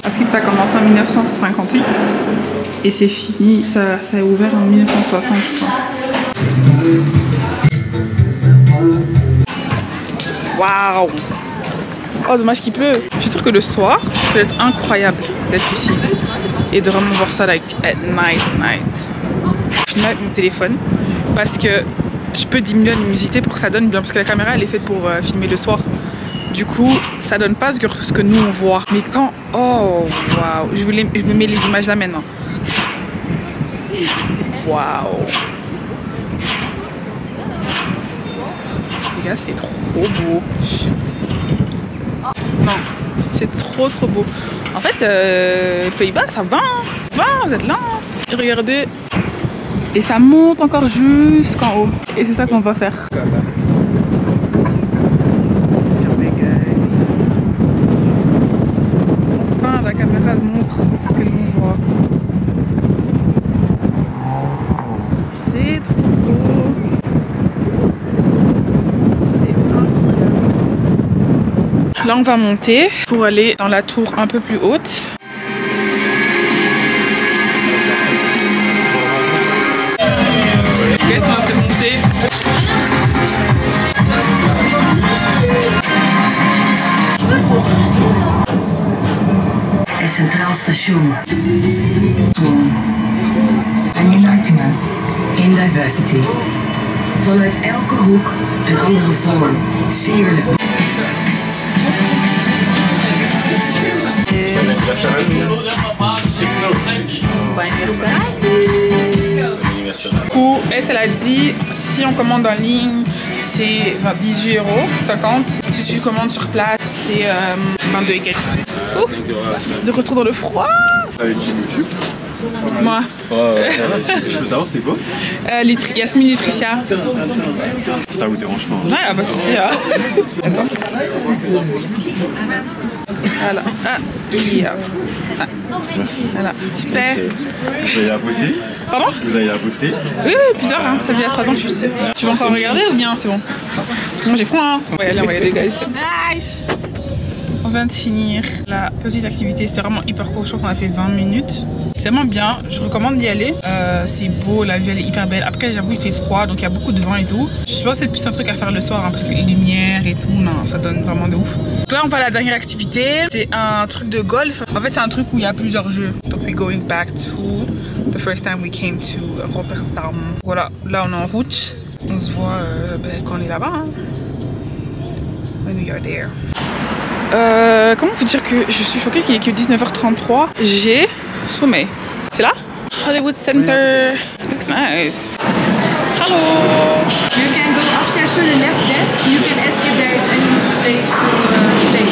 Askip ça a commencé en 1958 et c'est fini, ça a ouvert en 1960 je crois. Waouh! Oh dommage qu'il pleut. Je suis sûre que le soir ça va être incroyable d'être ici et de vraiment voir ça like at night. Je filme avec mon téléphone parce que je peux diminuer la luminosité pour que ça donne bien parce que la caméra elle est faite pour filmer le soir. Du coup ça donne pas ce que nous on voit. Mais quand... Oh waouh! Je vous mets les images là maintenant. Waouh! Les gars c'est trop beau. Non, c'est trop beau. En fait, Pays-Bas, ça va. Vous êtes là. Regardez. Et ça monte encore jusqu'en haut. Et c'est ça qu'on va faire. Regardez, guys. Enfin, la caméra montre ce que l'on voit. C'est trop beau. Là on va monter pour aller dans la tour un peu plus haute. Ok, ça va te monter. Een centraal station. And uniting us in diversity. Vanuit elke hoek een andere vorm. Sierlijk. Du coup, elle a dit si on commande en ligne c'est 18,50 €. Si tu commandes sur place c'est 22 et quelques. De retour dans le froid. Moi. Je peux savoir c'est quoi? Yasmine Nutricia. Ça vous dérange pas? Ouais, pas de soucis. Hein. Attends. Voilà. Ah, merci. Voilà, super. Vous allez la poster? Pardon? Vous allez la poster? Oui, plusieurs. Hein. Ça fait il y a 3 ans que je suis. Tu veux encore regarder ou bien c'est bon? Parce que moi j'ai froid. Hein. On va y aller, guys. Nice! On vient de finir la petite activité, c'était vraiment hyper cool, je crois qu'on a fait 20 minutes. C'est vraiment bien, je recommande d'y aller. C'est beau, la vue elle est hyper belle. Après j'avoue il fait froid donc il y a beaucoup de vent et tout. Je pense que c'est plus un truc à faire le soir hein, parce que les lumières et tout, non, ça donne vraiment de ouf. Donc là on va à la dernière activité, c'est un truc de golf. En fait c'est un truc où il y a plusieurs jeux. Donc we're going back to the first time we came to Rotterdam. Voilà, là on est en route. On se voit quand on est là-bas. Hein. When we are there. Comment vous dire que je suis choquée qu'il est que 19h33. J'ai sommeil. C'est là? Hollywood Center. Looks nice. Hello. You can go upstairs to the left desk. You can ask if there is any place to play.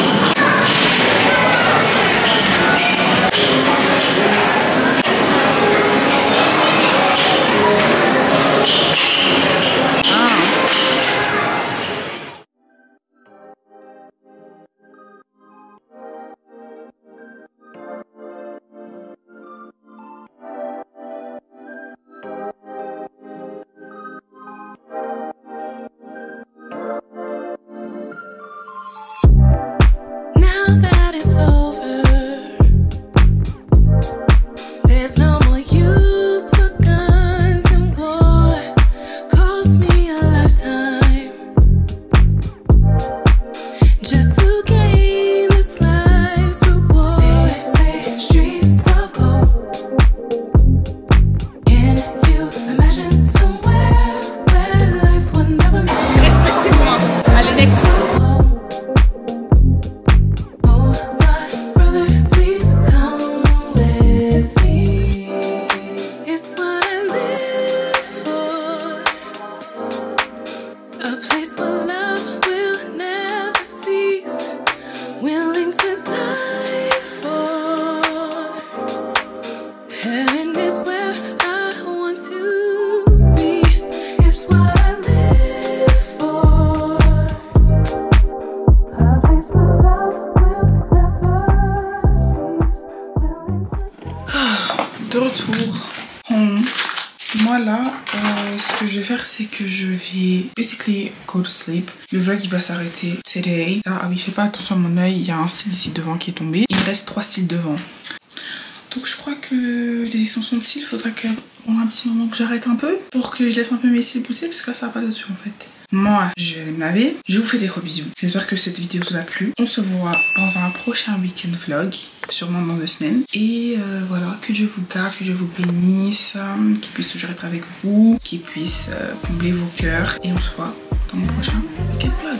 De retour home. Moi là, ce que je vais faire c'est que je vais basically go to sleep. Le vlog il va s'arrêter today. Ah oui, fais pas attention à mon oeil, il y a un cil ici devant qui est tombé. Il me reste 3 cils devant. Donc je crois que les extensions de cils, il faudra qu'en un petit moment que j'arrête un peu pour que je laisse un peu mes cils pousser parce que là ça va pas dessus en fait. Moi, je vais aller me laver. Je vous fais des gros bisous. J'espère que cette vidéo vous a plu. On se voit dans un prochain week-end vlog, sûrement dans 2 semaines. Et voilà, que Dieu vous garde, que Dieu vous bénisse, qu'il puisse toujours être avec vous, qu'il puisse combler vos cœurs. Et on se voit dans mon prochain week-end vlog.